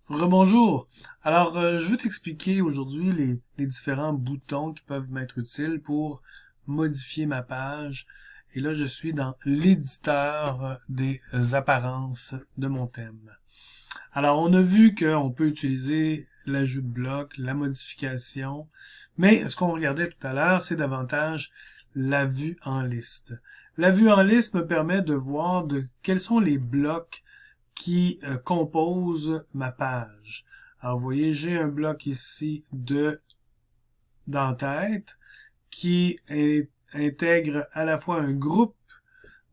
Rebonjour. Alors, je vais t'expliquer aujourd'hui les différents boutons qui peuvent m'être utiles pour modifier ma page. Et là, je suis dans l'éditeur des apparences de mon thème. Alors, on a vu qu'on peut utiliser l'ajout de bloc, la modification, mais ce qu'on regardait tout à l'heure, c'est davantage la vue en liste. La vue en liste me permet de voir quels sont les blocs qui compose ma page. Alors, vous voyez, j'ai un bloc ici d'entête qui intègre à la fois un groupe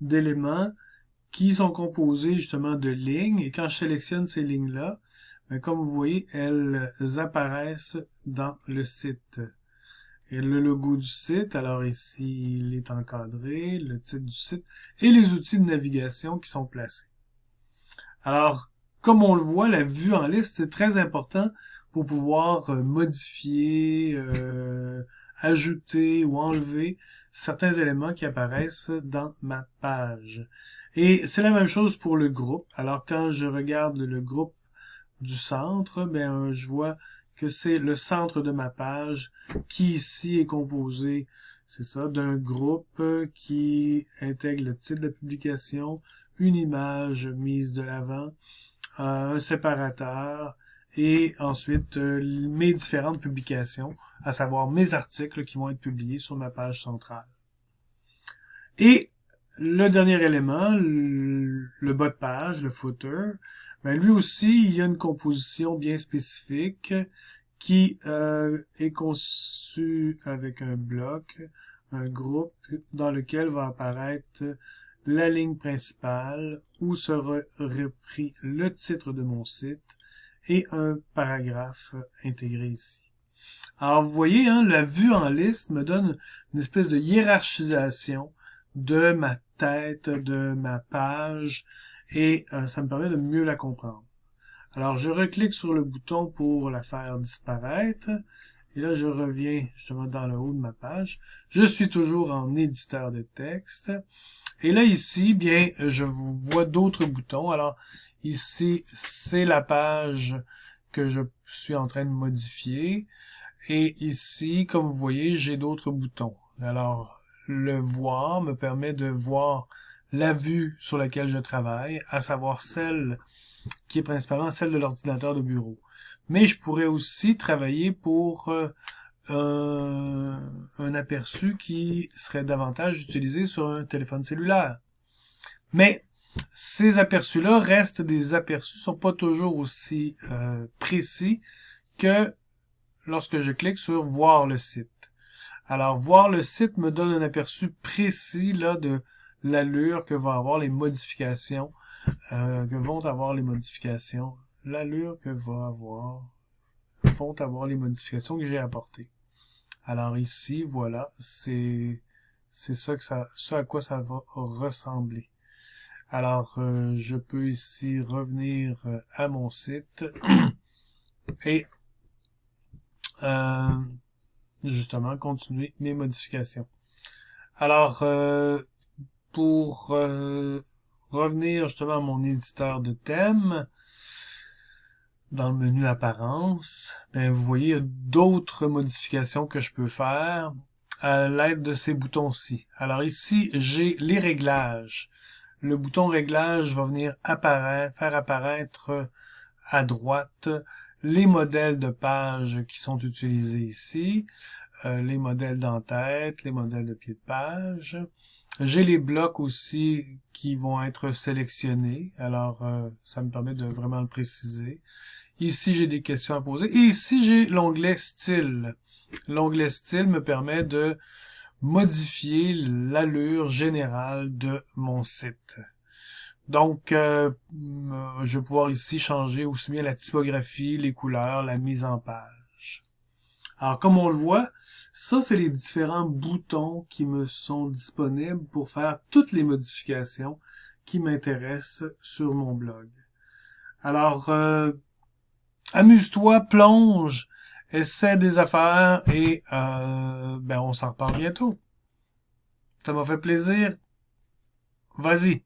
d'éléments qui sont composés justement de lignes. Et quand je sélectionne ces lignes-là, comme vous voyez, elles apparaissent dans le site. Et le logo du site, alors ici, il est encadré, le titre du site et les outils de navigation qui sont placés. Alors, comme on le voit, la vue en liste, c'est très important pour pouvoir modifier, ajouter ou enlever certains éléments qui apparaissent dans ma page. Et c'est la même chose pour le groupe. Alors, quand je regarde le groupe du centre, je vois que c'est le centre de ma page qui ici est composé, c'est ça, d'un groupe qui intègre le titre de la publication, une image mise de l'avant, un séparateur et ensuite mes différentes publications, à savoir mes articles qui vont être publiés sur ma page centrale. Et le dernier élément, le bas de page, le footer, lui aussi, il y a une composition bien spécifique qui est conçue avec un bloc, un groupe dans lequel va apparaître la ligne principale où sera repris le titre de mon site et un paragraphe intégré ici. Alors vous voyez, la vue en liste me donne une espèce de hiérarchisation de ma tête, de ma page, et ça me permet de mieux la comprendre. Alors je reclique sur le bouton pour la faire disparaître, et là je reviens justement dans le haut de ma page. Je suis toujours en éditeur de texte, et là ici, je vois d'autres boutons. Alors ici, c'est la page que je suis en train de modifier. Et ici, comme vous voyez, j'ai d'autres boutons. Alors, le voir me permet de voir la vue sur laquelle je travaille, à savoir celle qui est principalement celle de l'ordinateur de bureau. Mais je pourrais aussi travailler pour un aperçu qui serait davantage utilisé sur un téléphone cellulaire. Mais ces aperçus-là restent des aperçus, sont pas toujours aussi précis que lorsque je clique sur voir le site. Alors, voir le site me donne un aperçu précis là de l'allure que vont avoir les modifications, l'allure que vont avoir les modifications que j'ai apportées. Alors ici, voilà, c'est ce à quoi ça va ressembler. Alors, je peux ici revenir à mon site et justement continuer mes modifications. Alors, pour revenir justement à mon éditeur de thème, dans le menu apparence, vous voyez, il y a d'autres modifications que je peux faire à l'aide de ces boutons-ci. Alors ici, j'ai les réglages. Le bouton réglage va venir faire apparaître à droite les modèles de pages qui sont utilisés ici, les modèles d'entête, les modèles de pied de page. J'ai les blocs aussi qui vont être sélectionnés, alors ça me permet de vraiment le préciser. Ici, j'ai des questions à poser. Et ici, j'ai l'onglet Style. L'onglet Style me permet de modifier l'allure générale de mon site. Donc, je vais pouvoir ici changer aussi bien la typographie, les couleurs, la mise en page. Alors, comme on le voit, ça, c'est les différents boutons qui me sont disponibles pour faire toutes les modifications qui m'intéressent sur mon blog. Alors, amuse-toi, plonge, essaie des affaires et on s'en reparle bientôt. Ça m'a fait plaisir. Vas-y.